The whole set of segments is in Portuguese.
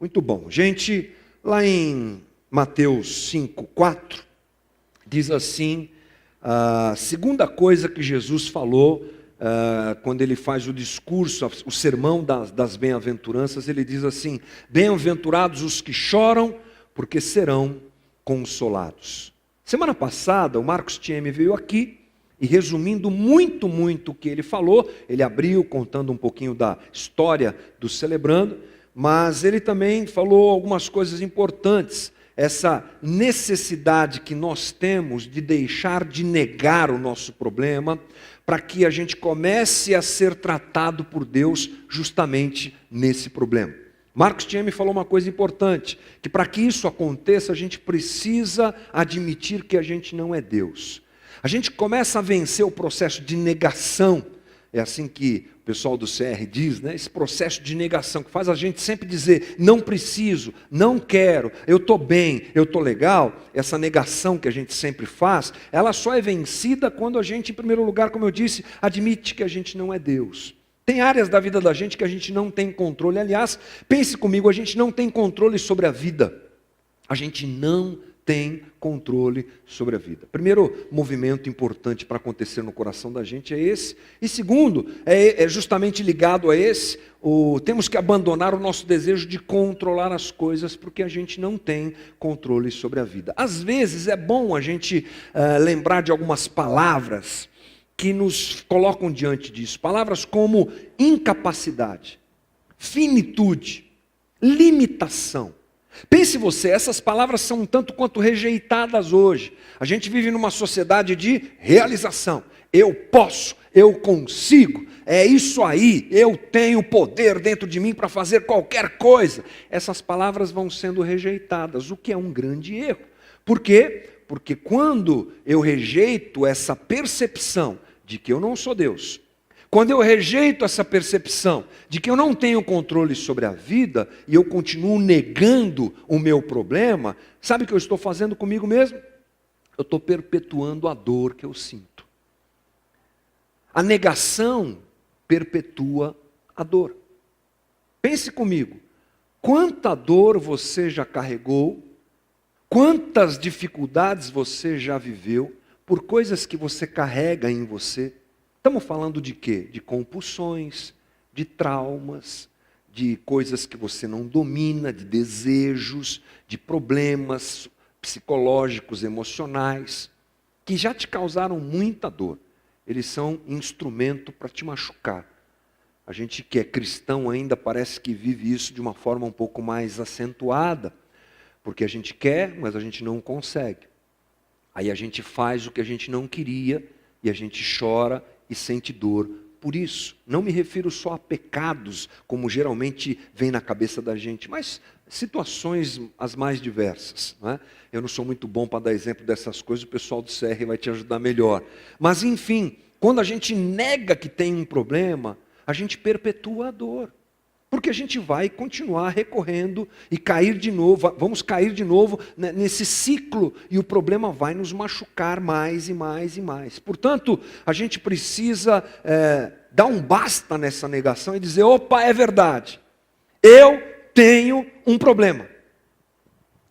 Muito bom. Gente, lá em Mateus 5:4, diz assim, a segunda coisa que Jesus falou, quando ele faz o discurso, o sermão das bem-aventuranças, ele diz assim: bem-aventurados os que choram, porque serão consolados. Semana passada, o Marcos Thieme veio aqui, e resumindo muito o que ele falou, ele abriu contando um pouquinho da história do Celebrando, mas ele também falou algumas coisas importantes, essa necessidade que nós temos de deixar de negar o nosso problema, para que a gente comece a ser tratado por Deus justamente nesse problema. Marcos Thieme falou uma coisa importante, que para que isso aconteça, a gente precisa admitir que a gente não é Deus. A gente começa a vencer o processo de negação, é assim que o pessoal do CR diz, né? Esse processo de negação que faz a gente sempre dizer, não preciso, não quero, eu estou bem, eu estou legal. Essa negação que a gente sempre faz, ela só é vencida quando a gente, em primeiro lugar, como eu disse, admite que a gente não é Deus. Tem áreas da vida da gente que a gente não tem controle. Aliás, pense comigo, a gente não tem controle sobre a vida. A gente não tem controle sobre a vida. Primeiro movimento importante para acontecer no coração da gente é esse. E segundo, é justamente ligado a esse, temos que abandonar o nosso desejo de controlar as coisas, porque a gente não tem controle sobre a vida. Às vezes é bom a gente lembrar de algumas palavras que nos colocam diante disso. Palavras como incapacidade, finitude, limitação. Pense você, essas palavras são um tanto quanto rejeitadas hoje. A gente vive numa sociedade de realização. Eu posso, eu consigo, é isso aí, eu tenho poder dentro de mim para fazer qualquer coisa. Essas palavras vão sendo rejeitadas, o que é um grande erro. Por quê? Porque quando eu rejeito essa percepção de que eu não sou Deus, quando eu rejeito essa percepção de que eu não tenho controle sobre a vida e eu continuo negando o meu problema, sabe o que eu estou fazendo comigo mesmo? Eu estou perpetuando a dor que eu sinto. A negação perpetua a dor. Pense comigo, quanta dor você já carregou, quantas dificuldades você já viveu por coisas que você carrega em você. Estamos falando de quê? De compulsões, de traumas, de coisas que você não domina, de desejos, de problemas psicológicos, emocionais, que já te causaram muita dor. Eles são instrumento para te machucar. A gente que é cristão ainda parece que vive isso de uma forma um pouco mais acentuada, porque a gente quer, mas a gente não consegue. Aí a gente faz o que a gente não queria e a gente chora e sente dor por isso. Não me refiro só a pecados, como geralmente vem na cabeça da gente, mas situações as mais diversas. Não é? Eu não sou muito bom para dar exemplo dessas coisas, o pessoal do CR vai te ajudar melhor. Mas enfim, quando a gente nega que tem um problema, a gente perpetua a dor. Porque a gente vai continuar recorrendo e cair de novo, vamos cair de novo nesse ciclo e o problema vai nos machucar mais e mais e mais. Portanto, a gente precisa dar um basta nessa negação e dizer, opa, é verdade, eu tenho um problema.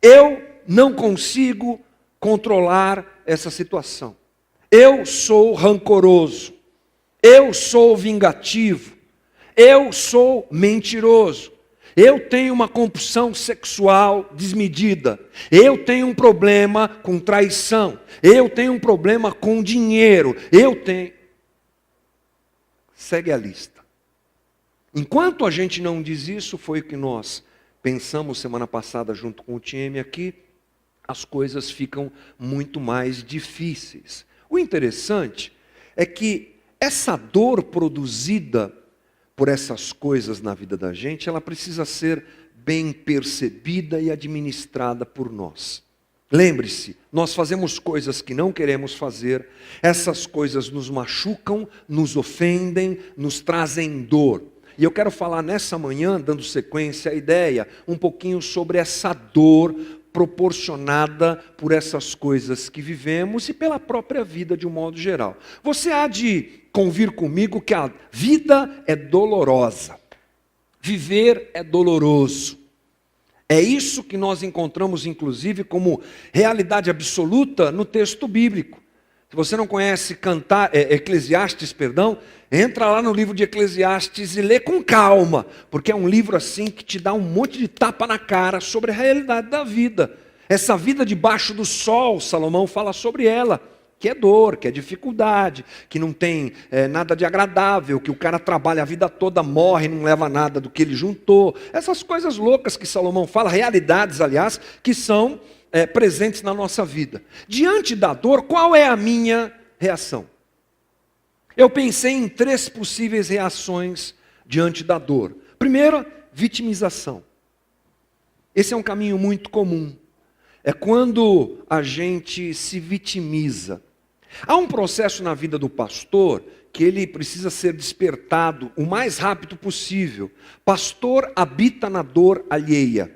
Eu não consigo controlar essa situação. Eu sou rancoroso, eu sou vingativo, eu sou mentiroso, eu tenho uma compulsão sexual desmedida, eu tenho um problema com traição, eu tenho um problema com dinheiro, Segue a lista. Enquanto a gente não diz isso, foi o que nós pensamos semana passada junto com o time aqui, as coisas ficam muito mais difíceis. O interessante é que essa dor produzida por essas coisas na vida da gente, ela precisa ser bem percebida e administrada por nós. Lembre-se, nós fazemos coisas que não queremos fazer, essas coisas nos machucam, nos ofendem, nos trazem dor. E eu quero falar nessa manhã, dando sequência à ideia, um pouquinho sobre essa dor proporcionada por essas coisas que vivemos e pela própria vida de um modo geral. Você há de convir comigo que a vida é dolorosa. Viver é doloroso. É isso que nós encontramos, inclusive, como realidade absoluta no texto bíblico. Se você não conhece Eclesiastes, entra lá no livro de Eclesiastes e lê com calma, porque é um livro assim que te dá um monte de tapa na cara sobre a realidade da vida. Essa vida debaixo do sol, Salomão fala sobre ela, que é dor, que é dificuldade, que não tem nada de agradável, que o cara trabalha a vida toda, morre, não leva nada do que ele juntou. Essas coisas loucas que Salomão fala, realidades, aliás, que são presentes na nossa vida. Diante da dor, qual é a minha reação? Eu pensei em 3 possíveis reações diante da dor. Primeiro, vitimização. Esse é um caminho muito comum. É quando a gente se vitimiza. Há um processo na vida do pastor que ele precisa ser despertado o mais rápido possível. Pastor habita na dor alheia.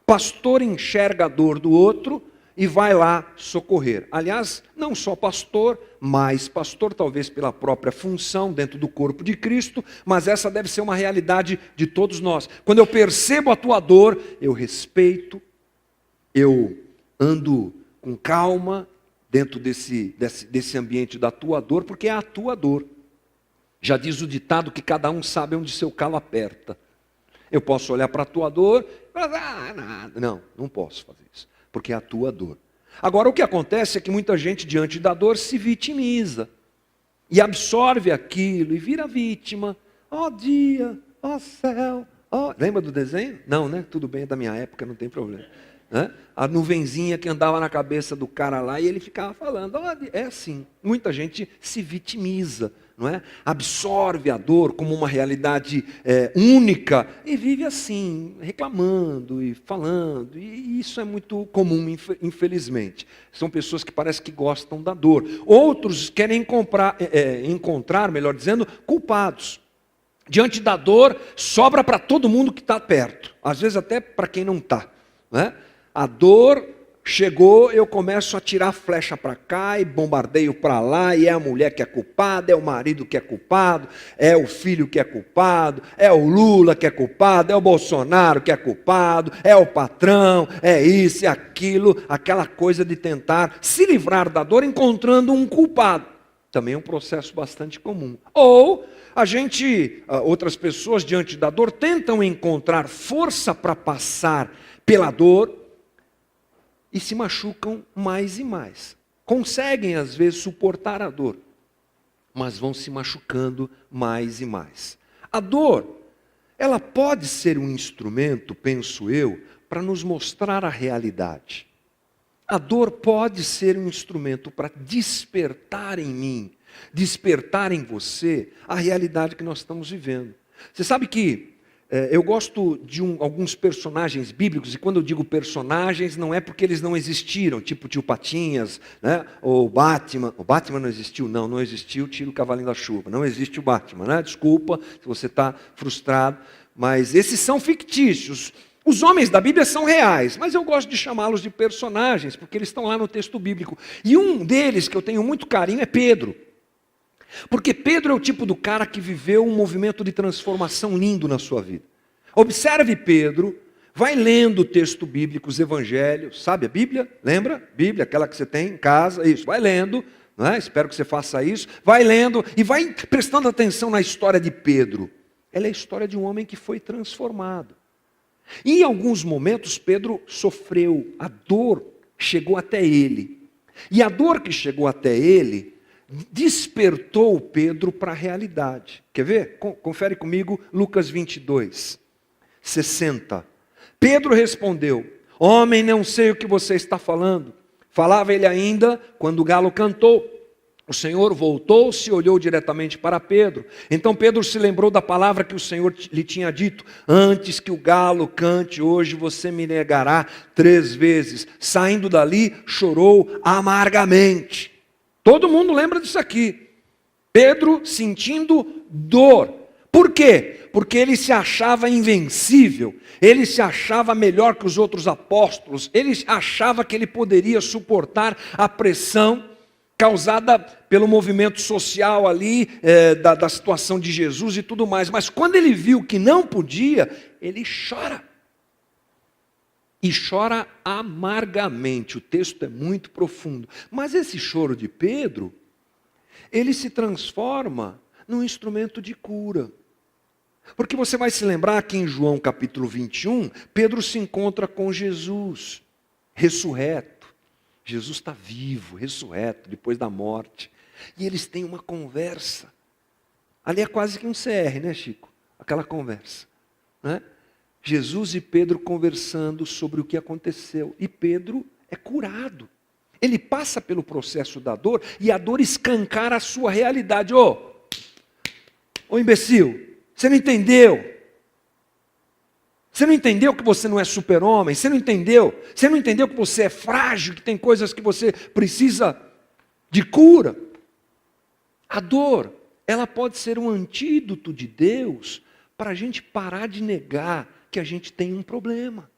Pastor enxerga a dor do outro e vai lá socorrer. Aliás, não só pastor, mas pastor talvez pela própria função dentro do corpo de Cristo, mas essa deve ser uma realidade de todos nós. Quando eu percebo a tua dor, eu respeito, eu ando com calma dentro desse ambiente da tua dor, porque é a tua dor. Já diz o ditado que cada um sabe onde seu calo aperta. Eu posso olhar para a tua dor e falar, nada. Não posso fazer isso, porque é a tua dor. Agora, o que acontece é que muita gente, diante da dor, se vitimiza. E absorve aquilo, e vira vítima. Ó dia, ó céu, ó... Lembra do desenho? Não, né? Tudo bem, é da minha época, não tem problema. A nuvenzinha que andava na cabeça do cara lá, e ele ficava falando, é assim. Muita gente se vitimiza, não é? Absorve a dor como uma realidade única e vive assim, reclamando e falando. E isso é muito comum, infelizmente. São pessoas que parece que gostam da dor. Outros querem encontrar, melhor dizendo, culpados. Diante da dor, sobra para todo mundo que está perto. Às vezes até para quem não está, não é? A dor chegou, eu começo a tirar flecha para cá e bombardeio para lá, e é a mulher que é culpada, é o marido que é culpado, é o filho que é culpado, é o Lula que é culpado, é o Bolsonaro que é culpado, é o patrão, é isso e aquilo, aquela coisa de tentar se livrar da dor encontrando um culpado. Também é um processo bastante comum. Ou outras pessoas diante da dor tentam encontrar força para passar pela dor, e se machucam mais e mais. Conseguem, às vezes, suportar a dor, mas vão se machucando mais e mais. A dor, ela pode ser um instrumento, penso eu, para nos mostrar a realidade. A dor pode ser um instrumento para despertar em mim, despertar em você a realidade que nós estamos vivendo. Você sabe que eu gosto de alguns personagens bíblicos, e quando eu digo personagens, não é porque eles não existiram, tipo Tio Patinhas, né? Ou Batman. O Batman não existiu? Não existiu, tira o cavalinho da chuva. Não existe o Batman, né? Desculpa se você está frustrado, mas esses são fictícios. Os homens da Bíblia são reais, mas eu gosto de chamá-los de personagens, porque eles estão lá no texto bíblico. E um deles, que eu tenho muito carinho, é Pedro. Porque Pedro é o tipo do cara que viveu um movimento de transformação lindo na sua vida. Observe Pedro, vai lendo o texto bíblico, os evangelhos, sabe a Bíblia? Lembra? Bíblia, aquela que você tem em casa, isso, vai lendo, não é? Espero que você faça isso, vai lendo e vai prestando atenção na história de Pedro. Ela é a história de um homem que foi transformado. E em alguns momentos Pedro sofreu, a dor chegou até ele. E a dor que chegou até ele despertou Pedro para a realidade. Quer ver? Confere comigo Lucas 22, 60. Pedro respondeu: homem, não sei o que você está falando. Falava ele ainda quando o galo cantou. O Senhor voltou-se e olhou diretamente para Pedro. Então Pedro se lembrou da palavra que o Senhor lhe tinha dito: antes que o galo cante, hoje você me negará 3 vezes. Saindo dali, chorou amargamente. Todo mundo lembra disso aqui. Pedro sentindo dor. Por quê? Porque ele se achava invencível, ele se achava melhor que os outros apóstolos, ele achava que ele poderia suportar a pressão causada pelo movimento social ali, da situação de Jesus e tudo mais. Mas quando ele viu que não podia, ele chora. e chora amargamente. O texto é muito profundo. Mas esse choro de Pedro, ele se transforma num instrumento de cura. Porque você vai se lembrar que em João capítulo 21, Pedro se encontra com Jesus, ressurreto. Jesus está vivo, ressurreto, depois da morte. E eles têm uma conversa. Ali é quase que um CR, né, Chico? Aquela conversa, né? Jesus e Pedro conversando sobre o que aconteceu. E Pedro é curado. Ele passa pelo processo da dor e a dor escancara a sua realidade. Ô imbecil, você não entendeu? Você não entendeu que você não é super-homem? Você não entendeu? Você não entendeu que você é frágil, que tem coisas que você precisa de cura? A dor, ela pode ser um antídoto de Deus para a gente parar de negar que a gente tem um problema.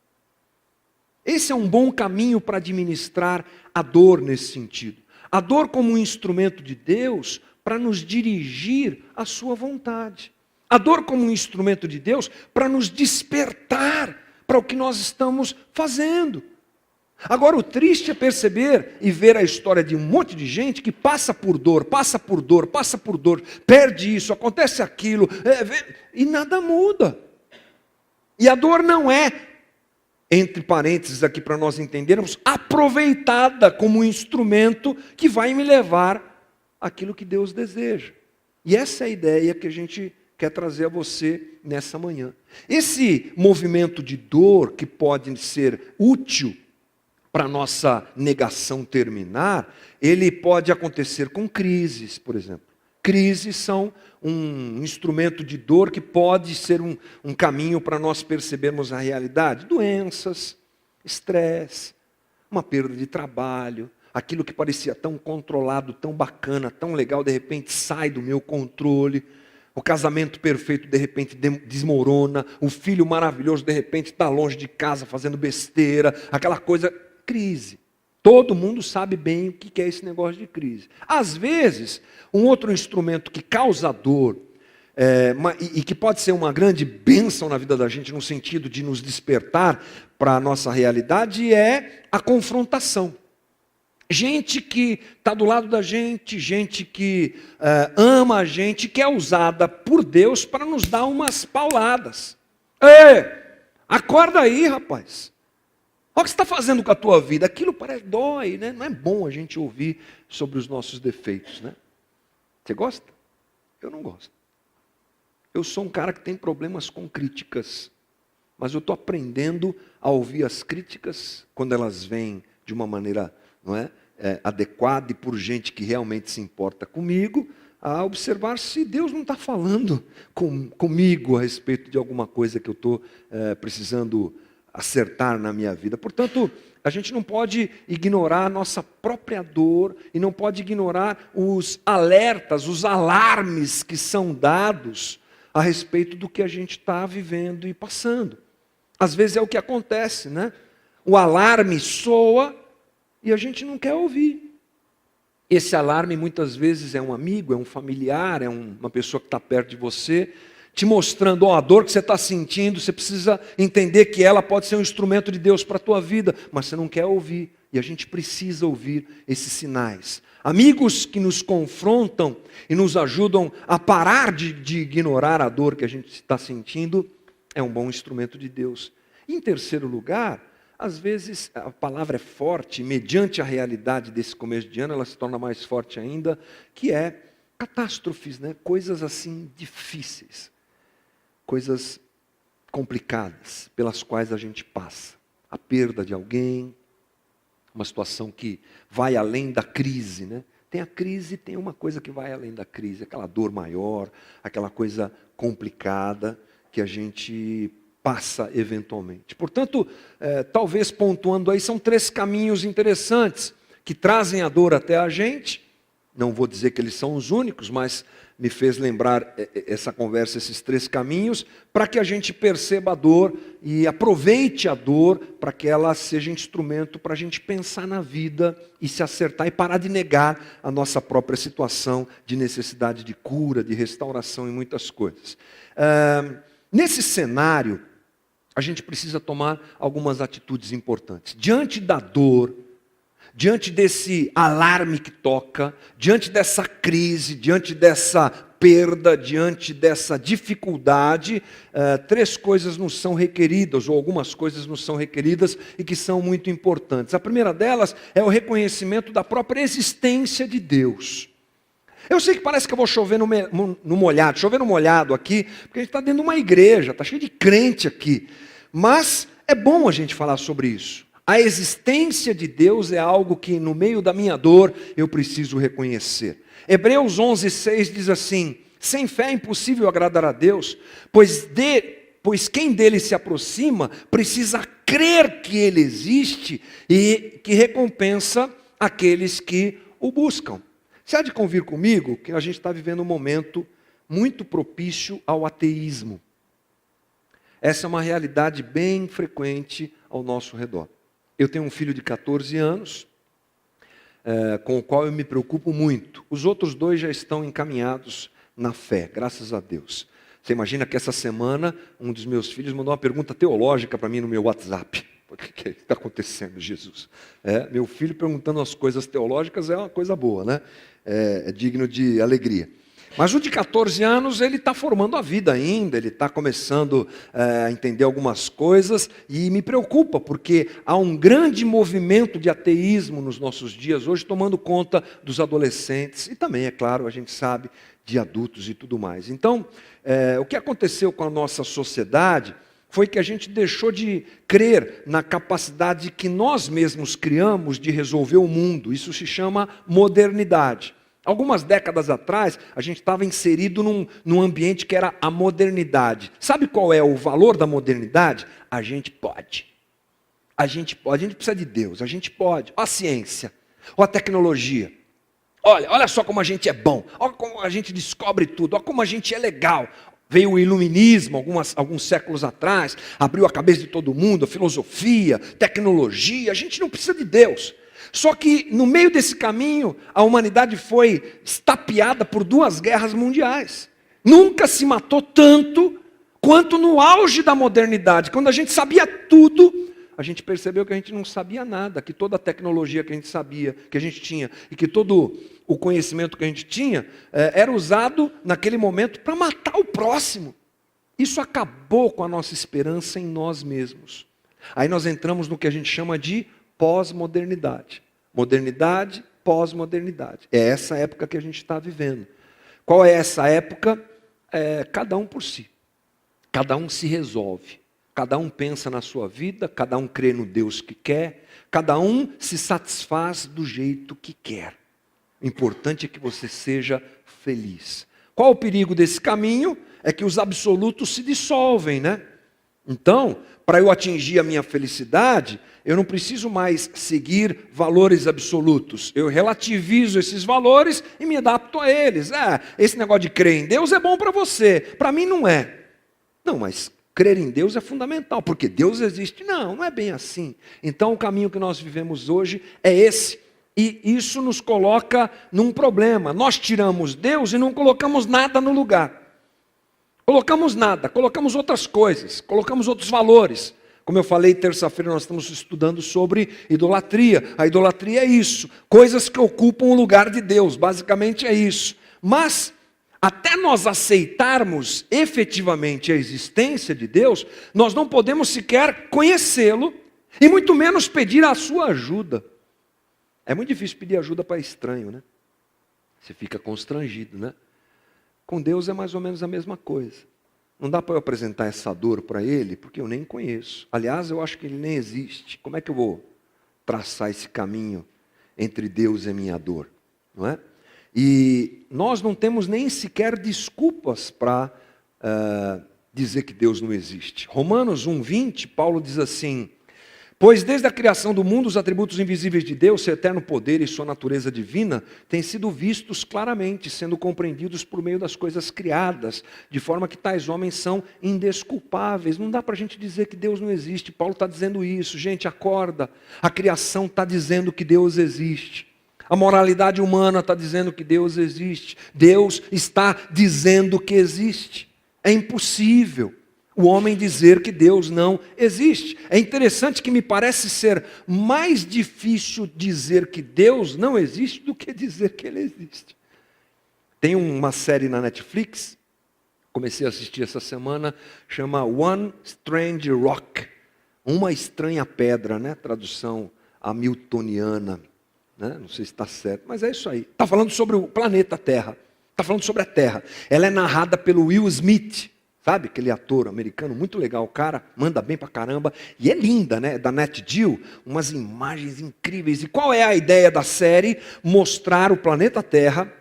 Esse é um bom caminho para administrar a dor nesse sentido. A dor como um instrumento de Deus para nos dirigir à sua vontade. A dor como um instrumento de Deus para nos despertar para o que nós estamos fazendo. Agora, o triste é perceber e ver a história de um monte de gente que passa por dor, perde isso, acontece aquilo, e nada muda. E a dor não é, entre parênteses aqui para nós entendermos, aproveitada como um instrumento que vai me levar àquilo que Deus deseja. E essa é a ideia que a gente quer trazer a você nessa manhã. Esse movimento de dor que pode ser útil para a nossa negação terminar, ele pode acontecer com crises, por exemplo. Crises são um instrumento de dor que pode ser um caminho para nós percebermos a realidade. Doenças, estresse, uma perda de trabalho, aquilo que parecia tão controlado, tão bacana, tão legal, de repente sai do meu controle. O casamento perfeito de repente desmorona, o filho maravilhoso de repente está longe de casa fazendo besteira, aquela coisa, crise. Todo mundo sabe bem o que é esse negócio de crise. Às vezes, um outro instrumento que causa dor, e que pode ser uma grande bênção na vida da gente, no sentido de nos despertar para a nossa realidade, é a confrontação. Gente que está do lado da gente que ama a gente, que é usada por Deus para nos dar umas pauladas. Ei, acorda aí, rapaz. Olha o que você está fazendo com a tua vida. Aquilo parece dói, né? Não é bom a gente ouvir sobre os nossos defeitos, né? Você gosta? Eu não gosto. Eu sou um cara que tem problemas com críticas, mas eu estou aprendendo a ouvir as críticas quando elas vêm de uma maneira, não é, adequada e por gente que realmente se importa comigo, a observar se Deus não está falando comigo a respeito de alguma coisa que eu estou precisando acertar na minha vida. Portanto, a gente não pode ignorar a nossa própria dor e não pode ignorar os alertas, os alarmes que são dados a respeito do que a gente está vivendo e passando. Às vezes é o que acontece, né? O alarme soa e a gente não quer ouvir. Esse alarme muitas vezes é um amigo, é um familiar, é uma pessoa que está perto de você, te mostrando, a dor que você está sentindo, você precisa entender que ela pode ser um instrumento de Deus para a tua vida, mas você não quer ouvir, e a gente precisa ouvir esses sinais. Amigos que nos confrontam e nos ajudam a parar de ignorar a dor que a gente está sentindo, é um bom instrumento de Deus. Em terceiro lugar, às vezes a palavra é forte, mediante a realidade desse começo de ano, ela se torna mais forte ainda, que é catástrofes, né? Coisas assim difíceis. Coisas complicadas pelas quais a gente passa. A perda de alguém, uma situação que vai além da crise, né? Tem a crise, tem uma coisa que vai além da crise, aquela dor maior, aquela coisa complicada que a gente passa eventualmente. Portanto, talvez pontuando aí, são 3 caminhos interessantes que trazem a dor até a gente. Não vou dizer que eles são os únicos, mas me fez lembrar essa conversa, esses 3 caminhos, para que a gente perceba a dor e aproveite a dor para que ela seja instrumento para a gente pensar na vida e se acertar e parar de negar a nossa própria situação de necessidade de cura, de restauração e muitas coisas. Nesse cenário a gente precisa tomar algumas atitudes importantes. Diante da dor, diante desse alarme que toca, diante dessa crise, diante dessa perda, diante dessa dificuldade, três coisas nos são requeridas, ou algumas coisas nos são requeridas e que são muito importantes. A primeira delas é o reconhecimento da própria existência de Deus. Eu sei que parece que eu vou chover no molhado aqui, porque a gente está dentro de uma igreja, está cheio de crente aqui. Mas é bom a gente falar sobre isso. A existência de Deus é algo que no meio da minha dor eu preciso reconhecer. Hebreus 11:6 diz assim: sem fé é impossível agradar a Deus, pois quem dele se aproxima precisa crer que ele existe e que recompensa aqueles que o buscam. Você há de convir comigo que a gente está vivendo um momento muito propício ao ateísmo. Essa é uma realidade bem frequente ao nosso redor. Eu tenho um filho de 14 anos, com o qual eu me preocupo muito. Os outros dois já estão encaminhados na fé, graças a Deus. Você imagina que essa semana um dos meus filhos mandou uma pergunta teológica para mim no meu WhatsApp. O que está acontecendo, Jesus? Meu filho perguntando as coisas teológicas é uma coisa boa, né? É digno de alegria. Mas o de 14 anos, ele está formando a vida ainda, ele está começando a entender algumas coisas e me preocupa, porque há um grande movimento de ateísmo nos nossos dias hoje, tomando conta dos adolescentes e também, é claro, a gente sabe, de adultos e tudo mais. Então, o que aconteceu com a nossa sociedade foi que a gente deixou de crer na capacidade que nós mesmos criamos de resolver o mundo. Isso se chama modernidade. Algumas décadas atrás, a gente estava inserido num ambiente que era a modernidade. Sabe qual é o valor da modernidade? A gente pode. A gente precisa de Deus, a gente pode. Olha a ciência, olha a tecnologia. Olha só como a gente é bom, olha como a gente descobre tudo, olha como a gente é legal. Veio o iluminismo alguns séculos atrás, abriu a cabeça de todo mundo, a filosofia, tecnologia, a gente não precisa de Deus. Só que no meio desse caminho, a humanidade foi estapeada por 2 guerras mundiais. Nunca se matou tanto quanto no auge da modernidade. Quando a gente sabia tudo, a gente percebeu que a gente não sabia nada, que toda a tecnologia que a gente sabia, que a gente tinha, e que todo o conhecimento que a gente tinha, era usado naquele momento para matar o próximo. Isso acabou com a nossa esperança em nós mesmos. Aí nós entramos no que a gente chama de pós-modernidade. Modernidade, pós-modernidade. É essa época que a gente está vivendo. Qual é essa época? Cada um por si. Cada um se resolve. Cada um pensa na sua vida, cada um crê no Deus que quer, cada um se satisfaz do jeito que quer. O importante é que você seja feliz. Qual o perigo desse caminho? É que os absolutos se dissolvem, né? Então, para eu atingir a minha felicidade, eu não preciso mais seguir valores absolutos. Eu relativizo esses valores e me adapto a eles. Esse negócio de crer em Deus é bom para você, para mim não é. Não, mas crer em Deus é fundamental, porque Deus existe. Não é bem assim. Então o caminho que nós vivemos hoje é esse. E isso nos coloca num problema. Nós tiramos Deus e não colocamos nada no lugar. Colocamos nada, colocamos outras coisas, colocamos outros valores. Como eu falei, terça-feira nós estamos estudando sobre idolatria. A idolatria é isso, coisas que ocupam o lugar de Deus, basicamente é isso. Mas, até nós aceitarmos efetivamente a existência de Deus, nós não podemos sequer conhecê-lo, e muito menos pedir a sua ajuda. É muito difícil pedir ajuda para estranho, né? Você fica constrangido, né? Com Deus é mais ou menos a mesma coisa. Não dá para eu apresentar essa dor para Ele, porque eu nem conheço. Aliás, eu acho que Ele nem existe. Como é que eu vou traçar esse caminho entre Deus e a minha dor? Não é? E nós não temos nem sequer desculpas para dizer que Deus não existe. Romanos 1:20, Paulo diz assim: pois desde a criação do mundo, os atributos invisíveis de Deus, seu eterno poder e sua natureza divina, têm sido vistos claramente, sendo compreendidos por meio das coisas criadas, de forma que tais homens são indesculpáveis. Não dá para a gente dizer que Deus não existe. Paulo está dizendo isso. Gente, acorda. A criação está dizendo que Deus existe. A moralidade humana está dizendo que Deus existe. Deus está dizendo que existe. É impossível. o homem dizer que Deus não existe. É interessante que me parece ser mais difícil dizer que Deus não existe do que dizer que Ele existe. Tem uma série na Netflix, comecei a assistir essa semana, chama One Strange Rock, uma estranha pedra, né? Tradução hamiltoniana, né? Não sei se está certo, mas é isso aí. Está falando sobre o planeta Terra, está falando sobre a Terra. Ela é narrada pelo Will Smith, sabe, aquele ator americano, muito legal, o cara manda bem pra caramba, e é linda, né, da Nat Geo, umas imagens incríveis. E qual é a ideia da série? Mostrar o planeta Terra,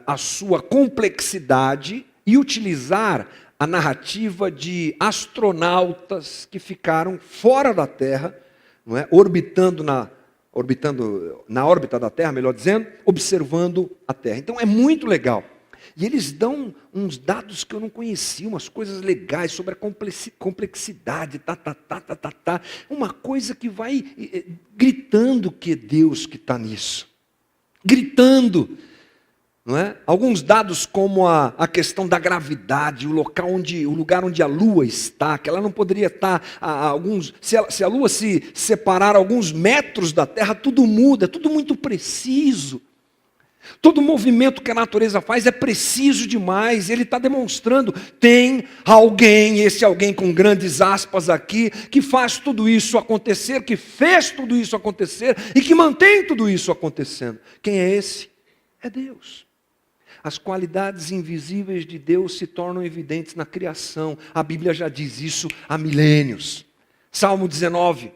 a sua complexidade, e utilizar a narrativa de astronautas que ficaram fora da Terra, não é, orbitando na órbita da Terra, melhor dizendo, observando a Terra. Então é muito legal. E eles dão uns dados que eu não conhecia, umas coisas legais sobre a complexidade, uma coisa que vai gritando que é Deus que está nisso. Gritando, não é? Alguns dados como a questão da gravidade, o lugar onde a Lua está, que ela não poderia estar se a Lua se separar alguns metros da Terra, tudo muda, tudo muito preciso. Todo movimento que a natureza faz é preciso demais. Ele está demonstrando, tem alguém, esse alguém com grandes aspas aqui, que faz tudo isso acontecer, que fez tudo isso acontecer e que mantém tudo isso acontecendo. Quem é esse? É Deus. As qualidades invisíveis de Deus se tornam evidentes na criação. A Bíblia já diz isso há milênios. Salmo 19.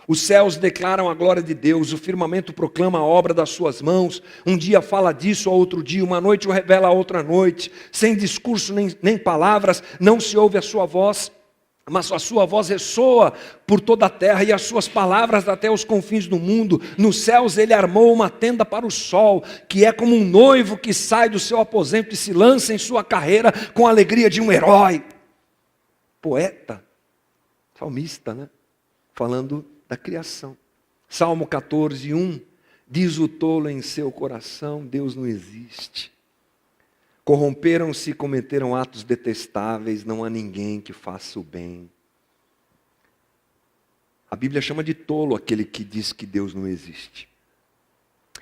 Os céus declaram a glória de Deus, o firmamento proclama a obra das suas mãos. Um dia fala disso a outro dia, uma noite o revela a outra noite. Sem discurso nem palavras, não se ouve a sua voz, mas a sua voz ressoa por toda a terra e as suas palavras até os confins do mundo. Nos céus ele armou uma tenda para o sol, que é como um noivo que sai do seu aposento e se lança em sua carreira com a alegria de um herói. Poeta, salmista, né? Falando da criação. Salmo 14, 1, diz o tolo em seu coração, Deus não existe. Corromperam-se e cometeram atos detestáveis, não há ninguém que faça o bem. A Bíblia chama de tolo aquele que diz que Deus não existe.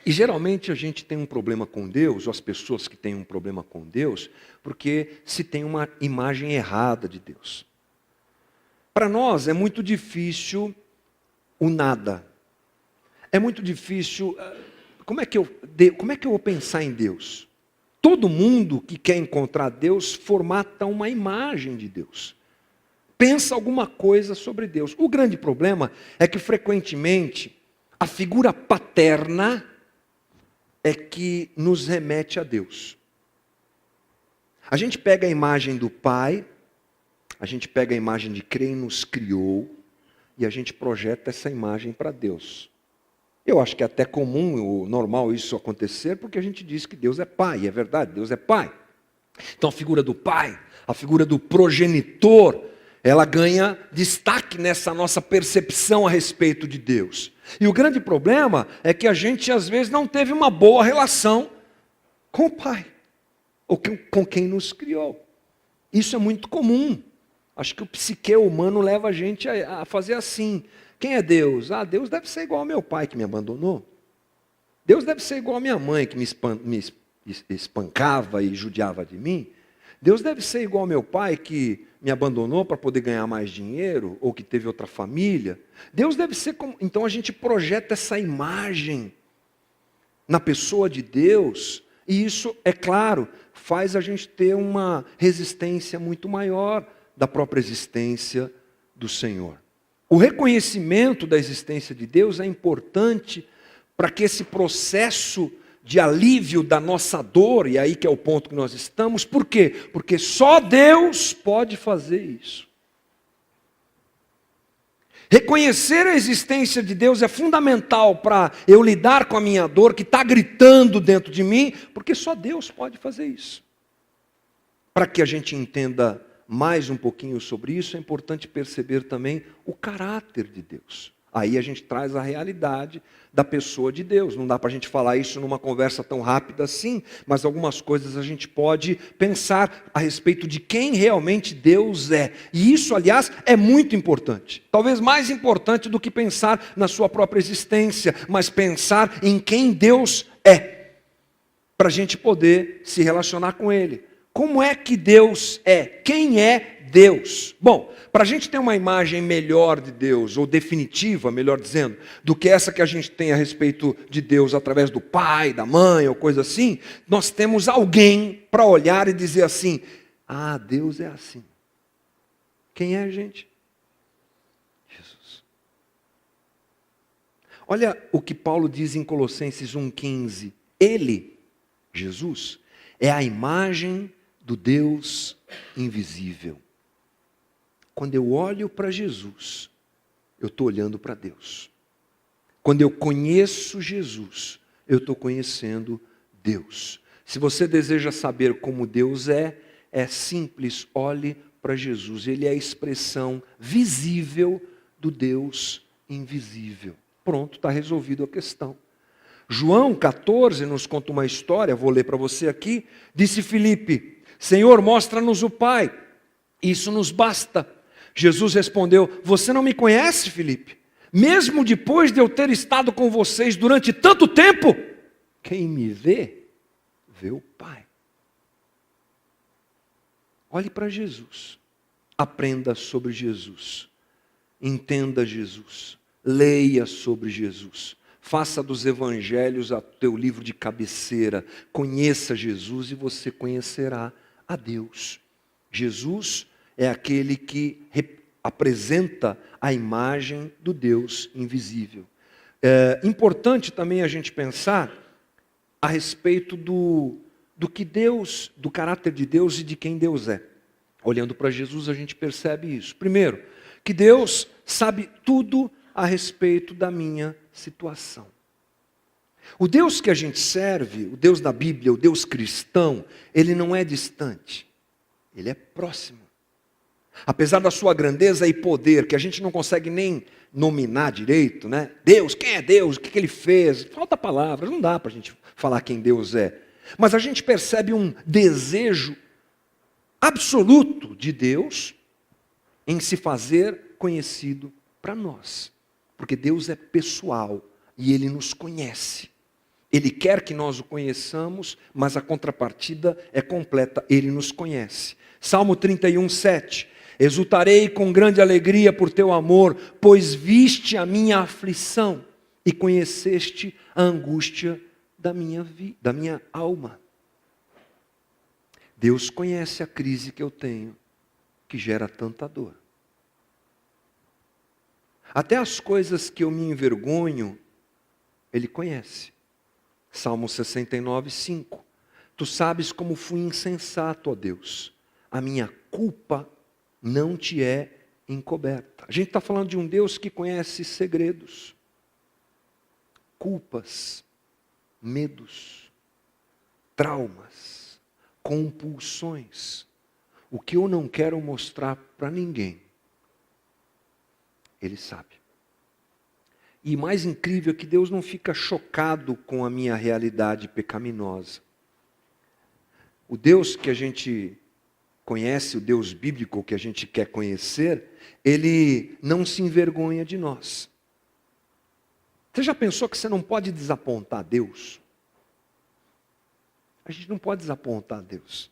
E geralmente a gente tem um problema com Deus, ou as pessoas que têm um problema com Deus, porque se tem uma imagem errada de Deus. Para nós é muito difícil o nada. É muito difícil. Como é que eu vou pensar em Deus? Todo mundo que quer encontrar Deus formata uma imagem de Deus. Pensa alguma coisa sobre Deus. O grande problema é que frequentemente a figura paterna é que nos remete a Deus. A gente pega a imagem do Pai, a gente pega a imagem de quem nos criou, e a gente projeta essa imagem para Deus. Eu acho que é até comum, normal isso acontecer, porque a gente diz que Deus é Pai, é verdade, Deus é Pai. Então a figura do Pai, a figura do progenitor, ela ganha destaque nessa nossa percepção a respeito de Deus. E o grande problema é que a gente às vezes não teve uma boa relação com o Pai, ou com quem nos criou. Isso é muito comum. Acho que o psique humano leva a gente a fazer assim. Quem é Deus? Deus deve ser igual ao meu pai que me abandonou. Deus deve ser igual à minha mãe que me espancava e judiava de mim. Deus deve ser igual ao meu pai que me abandonou para poder ganhar mais dinheiro, ou que teve outra família. Deus deve ser como... Então a gente projeta essa imagem na pessoa de Deus, e isso, é claro, faz a gente ter uma resistência muito maior da própria existência do Senhor. O reconhecimento da existência de Deus é importante para que esse processo de alívio da nossa dor, e aí que é o ponto que nós estamos, por quê? Porque só Deus pode fazer isso. Reconhecer a existência de Deus é fundamental para eu lidar com a minha dor que está gritando dentro de mim, porque só Deus pode fazer isso. Para que a gente entenda mais um pouquinho sobre isso, é importante perceber também o caráter de Deus. Aí a gente traz a realidade da pessoa de Deus. Não dá para a gente falar isso numa conversa tão rápida assim, mas algumas coisas a gente pode pensar a respeito de quem realmente Deus é. E isso, aliás, é muito importante. Talvez mais importante do que pensar na sua própria existência, mas pensar em quem Deus é, para a gente poder se relacionar com Ele. Como é que Deus é? Quem é Deus? Bom, para a gente ter uma imagem melhor de Deus, ou definitiva, melhor dizendo, do que essa que a gente tem a respeito de Deus através do pai, da mãe, ou coisa assim, nós temos alguém para olhar e dizer assim: ah, Deus é assim. Quem é, gente? Jesus. Olha o que Paulo diz em Colossenses 1,15. Ele, Jesus, é a imagem do Deus invisível. Quando eu olho para Jesus, eu estou olhando para Deus. Quando eu conheço Jesus, eu estou conhecendo Deus. Se você deseja saber como Deus é simples, olhe para Jesus. Ele é a expressão visível do Deus invisível. Pronto, está resolvida a questão. João 14 nos conta uma história, vou ler para você aqui. Disse Filipe: Senhor, mostra-nos o Pai, isso nos basta. Jesus respondeu: você não me conhece, Filipe? Mesmo depois de eu ter estado com vocês durante tanto tempo? Quem me vê, vê o Pai. Olhe para Jesus, aprenda sobre Jesus, entenda Jesus, leia sobre Jesus. Faça dos evangelhos o teu livro de cabeceira. Conheça Jesus e você conhecerá a Deus. Jesus é aquele que apresenta a imagem do Deus invisível. É importante também a gente pensar a respeito do que Deus, do caráter de Deus e de quem Deus é. Olhando para Jesus a gente percebe isso. Primeiro, que Deus sabe tudo a respeito da minha situação. O Deus que a gente serve, o Deus da Bíblia, o Deus cristão, ele não é distante, ele é próximo. Apesar da sua grandeza e poder, que a gente não consegue nem nominar direito, né? Deus, quem é Deus? O que ele fez? Falta palavras, não dá para a gente falar quem Deus é. Mas a gente percebe um desejo absoluto de Deus em se fazer conhecido para nós. Porque Deus é pessoal e Ele nos conhece. Ele quer que nós o conheçamos, mas a contrapartida é completa, Ele nos conhece. Salmo 31, 7. Exultarei com grande alegria por teu amor, pois viste a minha aflição e conheceste a angústia da minha alma. Deus conhece a crise que eu tenho, que gera tanta dor. Até as coisas que eu me envergonho, Ele conhece. Salmo 69, 5. Tu sabes como fui insensato, ó Deus. A minha culpa não te é encoberta. A gente está falando de um Deus que conhece segredos, culpas, medos, traumas, compulsões. O que eu não quero mostrar para ninguém, Ele sabe. E mais incrível é que Deus não fica chocado com a minha realidade pecaminosa. O Deus que a gente conhece, o Deus bíblico que a gente quer conhecer, Ele não se envergonha de nós. Você já pensou que você não pode desapontar Deus? A gente não pode desapontar Deus.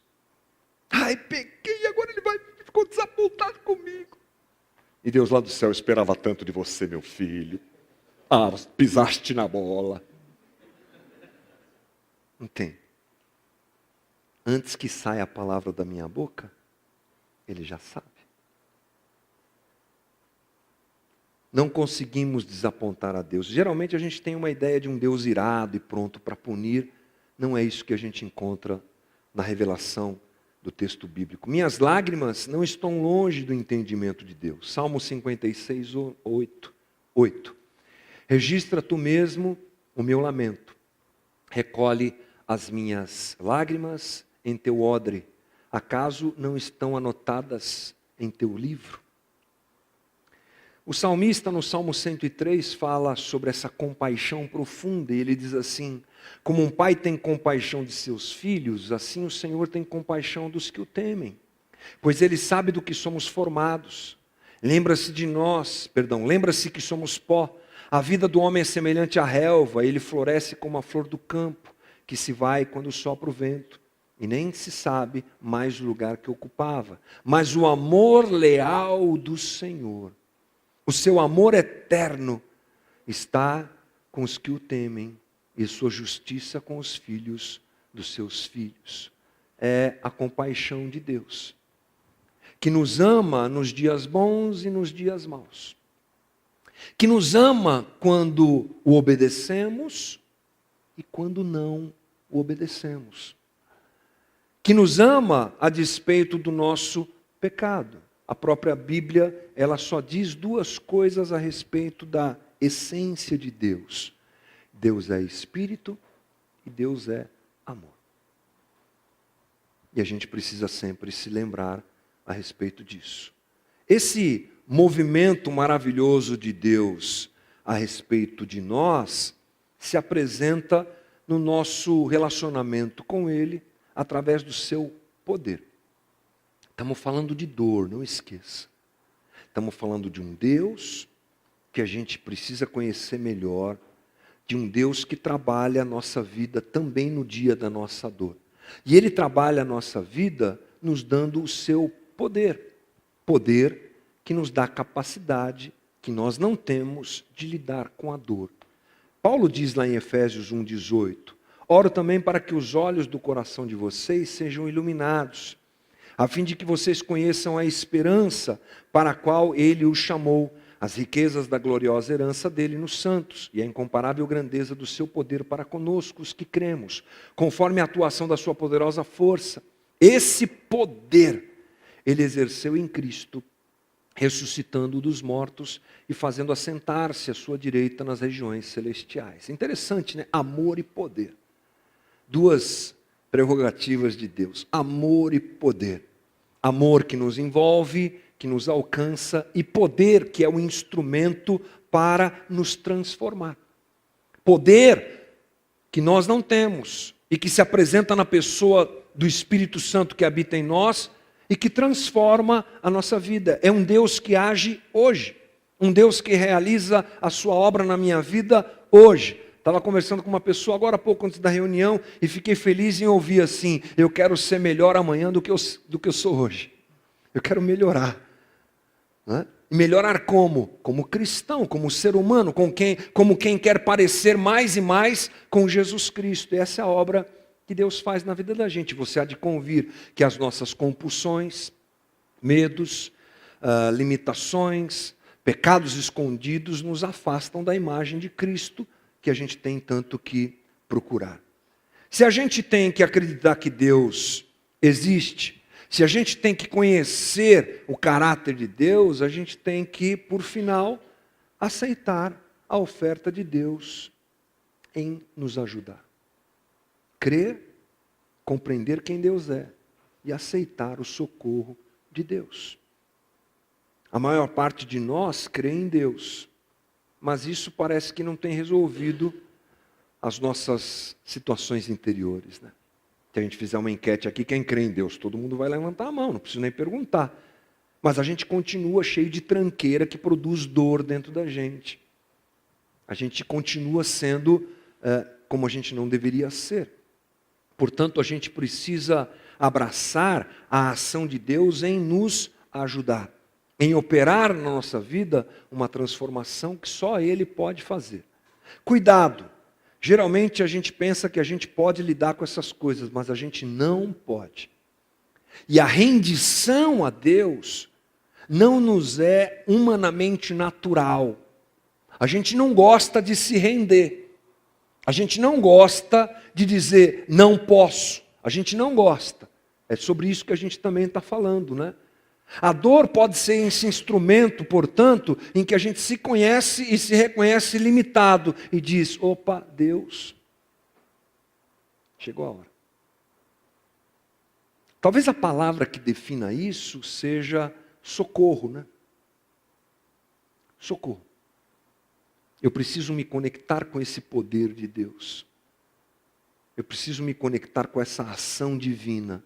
Ai, pequei, agora Ele ficou desapontado comigo. E Deus lá do céu: esperava tanto de você, meu filho. Ah, pisaste na bola. Não tem. Antes que saia a palavra da minha boca, Ele já sabe. Não conseguimos desapontar a Deus. Geralmente a gente tem uma ideia de um Deus irado e pronto para punir. Não é isso que a gente encontra na revelação do texto bíblico. Minhas lágrimas não estão longe do entendimento de Deus. Salmo 56, 8. Registra tu mesmo o meu lamento. Recolhe as minhas lágrimas em teu odre. Acaso não estão anotadas em teu livro? O salmista, no Salmo 103, fala sobre essa compaixão profunda, e ele diz assim: como um pai tem compaixão de seus filhos, assim o Senhor tem compaixão dos que o temem, pois ele sabe do que somos formados. Lembra-se que somos pó. A vida do homem é semelhante à relva, ele floresce como a flor do campo, que se vai quando sopra o vento, e nem se sabe mais o lugar que ocupava. Mas o amor leal do Senhor, o seu amor eterno, está com os que o temem, e sua justiça com os filhos dos seus filhos. É a compaixão de Deus, que nos ama nos dias bons e nos dias maus, que nos ama quando o obedecemos e quando não o obedecemos, que nos ama a despeito do nosso pecado. A própria Bíblia, ela só diz duas coisas a respeito da essência de Deus: Deus é Espírito e Deus é amor. E a gente precisa sempre se lembrar a respeito disso. Esse movimento maravilhoso de Deus a respeito de nós se apresenta no nosso relacionamento com Ele através do seu poder. Estamos falando de dor, não esqueça. Estamos falando de um Deus que a gente precisa conhecer melhor, de um Deus que trabalha a nossa vida também no dia da nossa dor. E Ele trabalha a nossa vida nos dando o seu poder. Poder que nos dá capacidade que nós não temos de lidar com a dor. Paulo diz lá em Efésios 1,18: oro também para que os olhos do coração de vocês sejam iluminados, a fim de que vocês conheçam a esperança para a qual Ele os chamou, as riquezas da gloriosa herança dele nos santos, e a incomparável grandeza do seu poder para conosco, os que cremos, conforme a atuação da sua poderosa força. Esse poder Ele exerceu em Cristo, ressuscitando-o dos mortos e fazendo assentar-se à sua direita nas regiões celestiais. Interessante, né? Amor e poder. Duas prerrogativas de Deus: amor e poder. Amor que nos envolve, que nos alcança, e poder que é o instrumento para nos transformar. Poder que nós não temos e que se apresenta na pessoa do Espírito Santo que habita em nós e que transforma a nossa vida. É um Deus que age hoje, um Deus que realiza a sua obra na minha vida hoje. Estava conversando com uma pessoa agora há pouco antes da reunião e fiquei feliz em ouvir assim: eu quero ser melhor amanhã do que eu sou hoje. Eu quero melhorar. Né? E melhorar como? Como cristão, como ser humano, como quem quer parecer mais e mais com Jesus Cristo. E essa é a obra que Deus faz na vida da gente. Você há de convir que as nossas compulsões, medos, limitações, pecados escondidos nos afastam da imagem de Cristo, que a gente tem tanto que procurar. Se a gente tem que acreditar que Deus existe, se a gente tem que conhecer o caráter de Deus, a gente tem que, por final, aceitar a oferta de Deus em nos ajudar. Crer, compreender quem Deus é e aceitar o socorro de Deus. A maior parte de nós crê em Deus, mas isso parece que não tem resolvido as nossas situações interiores, né? Se a gente fizer uma enquete aqui, quem crê em Deus? Todo mundo vai levantar a mão, não preciso nem perguntar. Mas a gente continua cheio de tranqueira que produz dor dentro da gente. A gente continua sendo como a gente não deveria ser. Portanto, a gente precisa abraçar a ação de Deus em nos ajudar, em operar na nossa vida uma transformação que só Ele pode fazer. Cuidado! Geralmente a gente pensa que a gente pode lidar com essas coisas, mas a gente não pode. E a rendição a Deus não nos é humanamente natural. A gente não gosta de se render. A gente não gosta de dizer, não posso. A gente não gosta. É sobre isso que a gente também está falando, né? A dor pode ser esse instrumento, portanto, em que a gente se conhece e se reconhece limitado e diz, opa, Deus, chegou a hora. Talvez a palavra que defina isso seja socorro, né? socorro. Eu preciso me conectar com esse poder de Deus. Eu preciso me conectar com essa ação divina.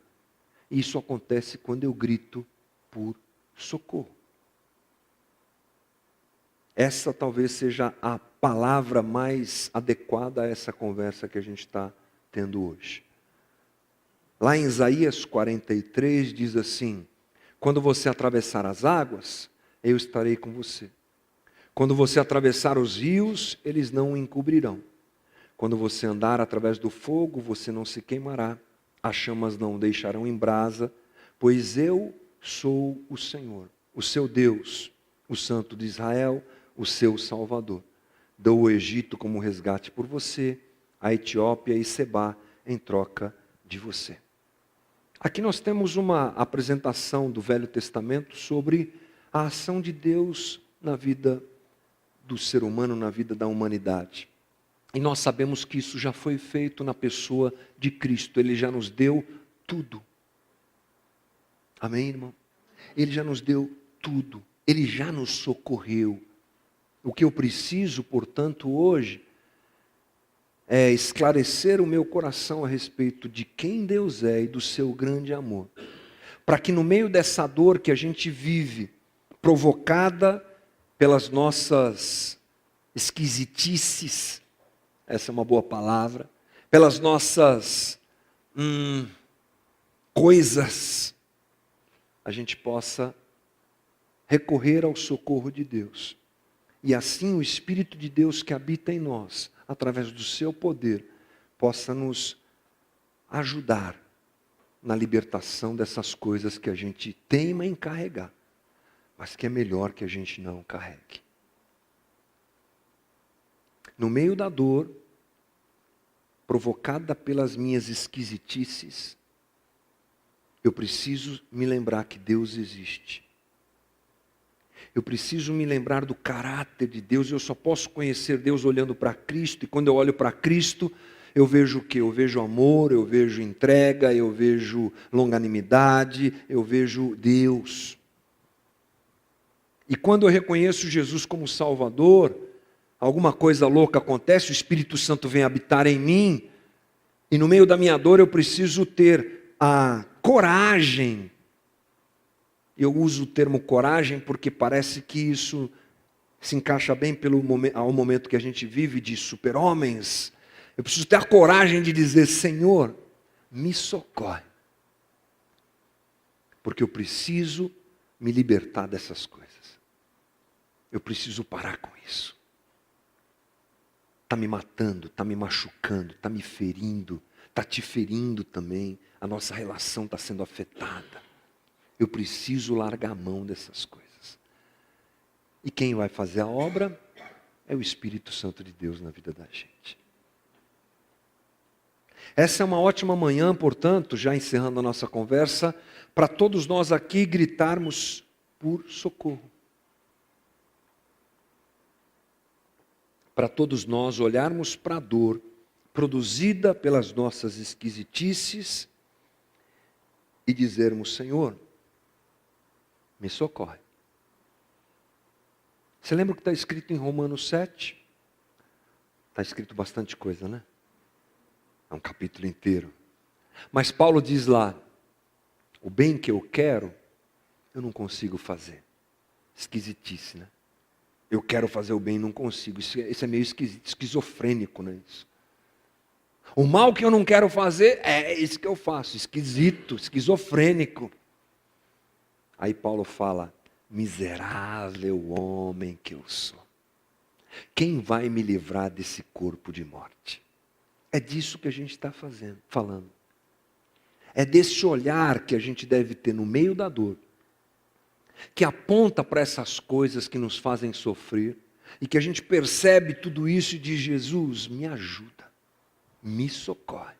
E isso acontece quando eu grito por socorro. Essa talvez seja a palavra mais adequada a essa conversa que a gente está tendo hoje. Lá em Isaías 43 diz assim: quando você atravessar as águas, eu estarei com você. Quando você atravessar os rios, eles não o encobrirão. Quando você andar através do fogo, você não se queimará. As chamas não o deixarão em brasa, pois eu sou o Senhor, o seu Deus, o Santo de Israel, o seu Salvador. Dou o Egito como resgate por você, a Etiópia e Sebá em troca de você. Aqui nós temos uma apresentação do Velho Testamento sobre a ação de Deus na vida do ser humano, na vida da humanidade. E nós sabemos que isso já foi feito na pessoa de Cristo. Ele já nos deu tudo. Amém, irmão? Ele já nos deu tudo. Ele já nos socorreu. O que eu preciso, portanto, hoje, é esclarecer o meu coração a respeito de quem Deus é e do seu grande amor. Para que no meio dessa dor que a gente vive, provocada pelas nossas esquisitices, essa é uma boa palavra, pelas nossas coisas, a gente possa recorrer ao socorro de Deus. E assim o Espírito de Deus que habita em nós, através do seu poder, possa nos ajudar na libertação dessas coisas que a gente teima em carregar, mas que é melhor que a gente não carregue. No meio da dor, provocada pelas minhas esquisitices, eu preciso me lembrar que Deus existe. Eu preciso me lembrar do caráter de Deus. Eu só posso conhecer Deus olhando para Cristo. E quando eu olho para Cristo, eu vejo o quê? Eu vejo amor, eu vejo entrega, eu vejo longanimidade, eu vejo Deus. E quando eu reconheço Jesus como Salvador, alguma coisa louca acontece, o Espírito Santo vem habitar em mim, e no meio da minha dor eu preciso ter a coragem. Eu uso o termo coragem porque parece que isso se encaixa bem ao momento que a gente vive de super-homens. Eu preciso ter a coragem de dizer: Senhor, me socorre. Porque eu preciso me libertar dessas coisas. Eu preciso parar com isso. Está me matando, está me machucando, está me ferindo, está te ferindo também. A nossa relação está sendo afetada. Eu preciso largar a mão dessas coisas. E quem vai fazer a obra é o Espírito Santo de Deus na vida da gente. Essa é uma ótima manhã, portanto, já encerrando a nossa conversa, para todos nós aqui gritarmos por socorro. Para todos nós olharmos para a dor produzida pelas nossas esquisitices e dizermos: Senhor, me socorre. Você lembra o que está escrito em Romanos 7? Está escrito bastante coisa, né? É um capítulo inteiro. Mas Paulo diz lá: o bem que eu quero, eu não consigo fazer. Esquisitice, né? Eu quero fazer o bem e não consigo. Isso é meio esquisito, esquizofrênico, né? Isso. O mal que eu não quero fazer, é isso que eu faço. Esquisito, esquizofrênico. Aí Paulo fala: miserável homem que eu sou. Quem vai me livrar desse corpo de morte? É disso que a gente está falando. É desse olhar que a gente deve ter no meio da dor, que aponta para essas coisas que nos fazem sofrer, e que a gente percebe tudo isso e diz: Jesus, me ajuda, me socorre.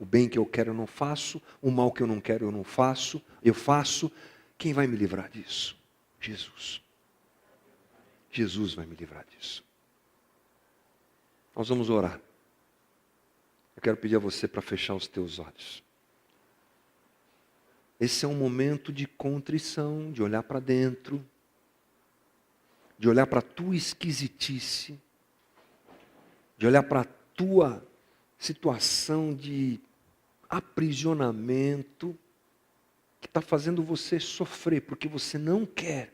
O bem que eu quero eu não faço, o mal que eu não quero eu não faço, eu faço. Quem vai me livrar disso? Jesus. Jesus vai me livrar disso. Nós vamos orar. Eu quero pedir a você para fechar os teus olhos. Esse é um momento de contrição, de olhar para dentro, de olhar para a tua esquisitice, de olhar para a tua situação de aprisionamento, que está fazendo você sofrer, porque você não quer,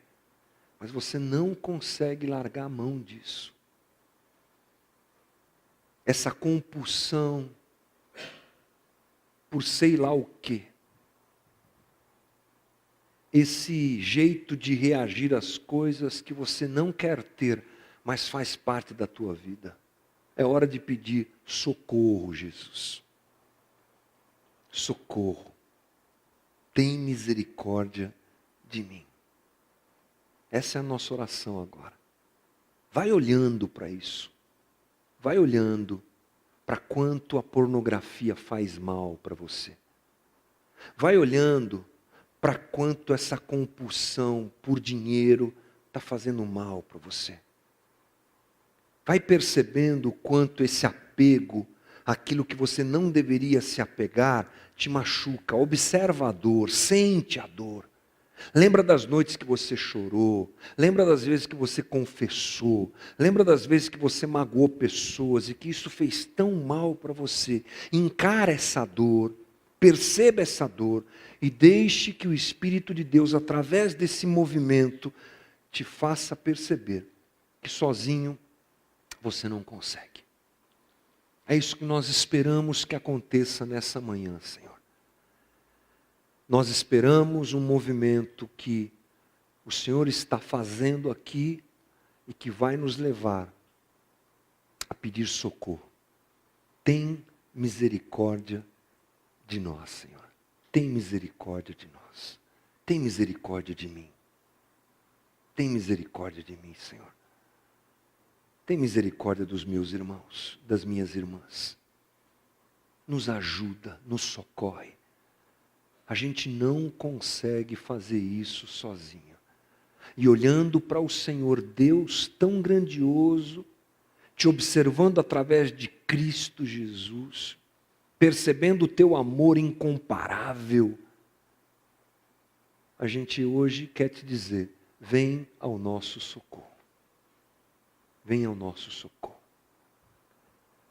mas você não consegue largar a mão disso. Essa compulsão por sei lá o quê. Esse jeito de reagir às coisas que você não quer ter, mas faz parte da tua vida. É hora de pedir socorro, Jesus. Socorro. Tem misericórdia de mim. Essa é a nossa oração agora. Vai olhando para isso. Vai olhando para quanto a pornografia faz mal para você. Vai olhando para quanto essa compulsão por dinheiro está fazendo mal para você. Vai percebendo o quanto esse apego, aquilo que você não deveria se apegar, te machuca. Observa a dor, sente a dor. Lembra das noites que você chorou, lembra das vezes que você confessou, lembra das vezes que você magoou pessoas e que isso fez tão mal para você. Encara essa dor, perceba essa dor e deixe que o Espírito de Deus, através desse movimento, te faça perceber que sozinho você não consegue. É isso que nós esperamos que aconteça nessa manhã, Senhor. Nós esperamos um movimento que o Senhor está fazendo aqui e que vai nos levar a pedir socorro. Tem misericórdia de nós, Senhor. Tem misericórdia de nós. Tem misericórdia de mim. Tem misericórdia de mim, Senhor. Tem misericórdia dos meus irmãos, das minhas irmãs. Nos ajuda, nos socorre. A gente não consegue fazer isso sozinho. E olhando para o Senhor Deus tão grandioso, te observando através de Cristo Jesus, percebendo o teu amor incomparável, a gente hoje quer te dizer, vem ao nosso socorro. Vem ao nosso socorro.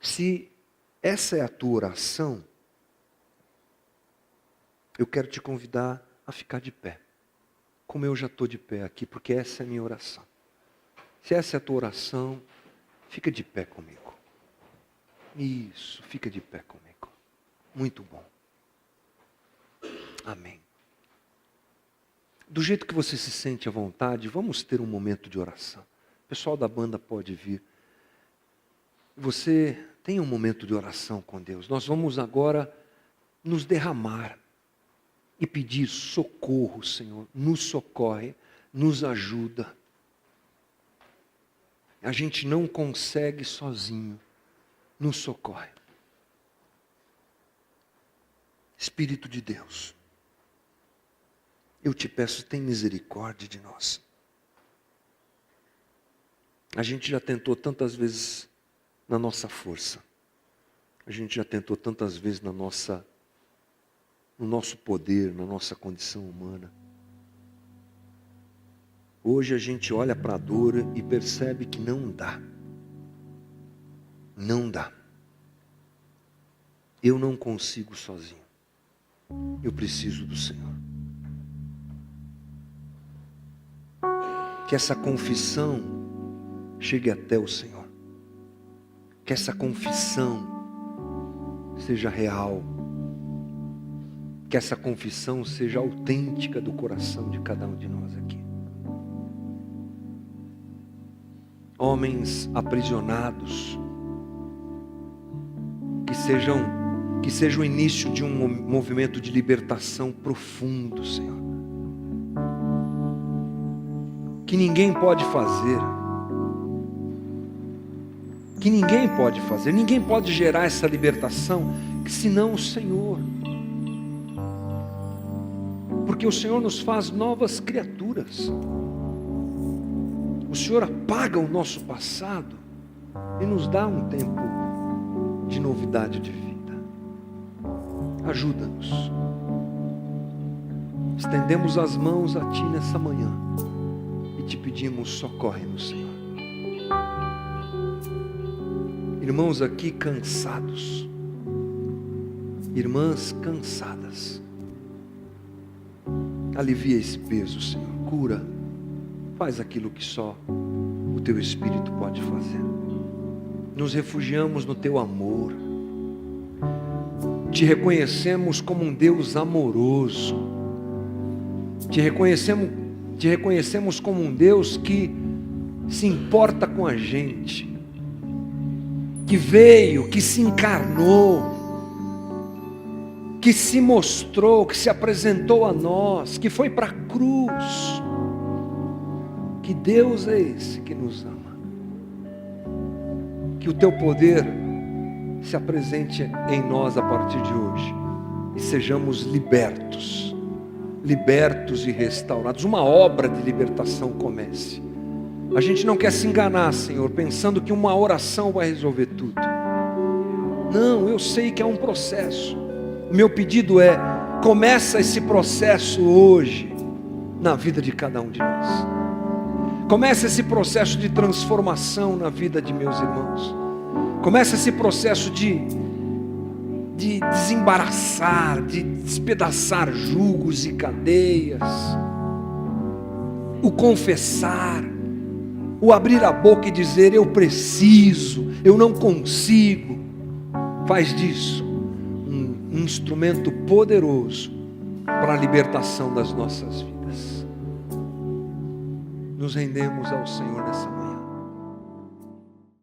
Se essa é a tua oração, eu quero te convidar a ficar de pé. Como eu já estou de pé aqui, porque essa é a minha oração. Se essa é a tua oração, fica de pé comigo. Isso, fica de pé comigo. Muito bom. Amém. Do jeito que você se sente à vontade, vamos ter um momento de oração. O pessoal da banda pode vir. Você tem um momento de oração com Deus. Nós vamos agora nos derramar e pedir socorro, Senhor. Nos socorre, nos ajuda. A gente não consegue sozinho. Nos socorre. Espírito de Deus, eu te peço, tem misericórdia de nós. A gente já tentou tantas vezes na nossa força. A gente já tentou tantas vezes no nosso poder, na nossa condição humana. Hoje a gente olha para a dor e percebe que não dá. Não dá. Eu não consigo sozinho. Eu preciso do Senhor. Que essa confissão chegue até o Senhor. Que essa confissão seja real. Que essa confissão seja autêntica do coração de cada um de nós aqui. Homens aprisionados, que seja o início de um movimento de libertação profundo, Senhor. Que ninguém pode fazer. Que ninguém pode fazer. Ninguém pode gerar essa libertação, senão o Senhor. Porque o Senhor nos faz novas criaturas. O Senhor apaga o nosso passado e nos dá um tempo de novidade de vida. Ajuda-nos. Estendemos as mãos a Ti nessa manhã e e te pedimos, socorre-nos, Senhor. Irmãos aqui cansados, irmãs cansadas, alivia esse peso, Senhor, cura, faz aquilo que só o Teu Espírito pode fazer. Nos refugiamos no Teu amor, te reconhecemos como um Deus amoroso, te reconhecemos como um Deus que se importa com a gente, que veio, que se encarnou, que se mostrou, que se apresentou a nós, que foi para a cruz. Que Deus é esse que nos ama. Que o Teu poder se apresente em nós a partir de hoje e sejamos libertos e restaurados. Uma obra de libertação comece. A gente não quer se enganar, Senhor, pensando que uma oração vai resolver tudo. Não, eu sei que é um processo. O meu pedido é, começa esse processo hoje na vida de cada um de nós. Começa esse processo de transformação na vida de meus irmãos. Começa esse processo de desembaraçar, de despedaçar julgos e cadeias. O confessar, o abrir a boca e dizer, eu preciso, eu não consigo. Faz disso um instrumento poderoso para a libertação das nossas vidas. Nos rendemos ao Senhor nessa manhã.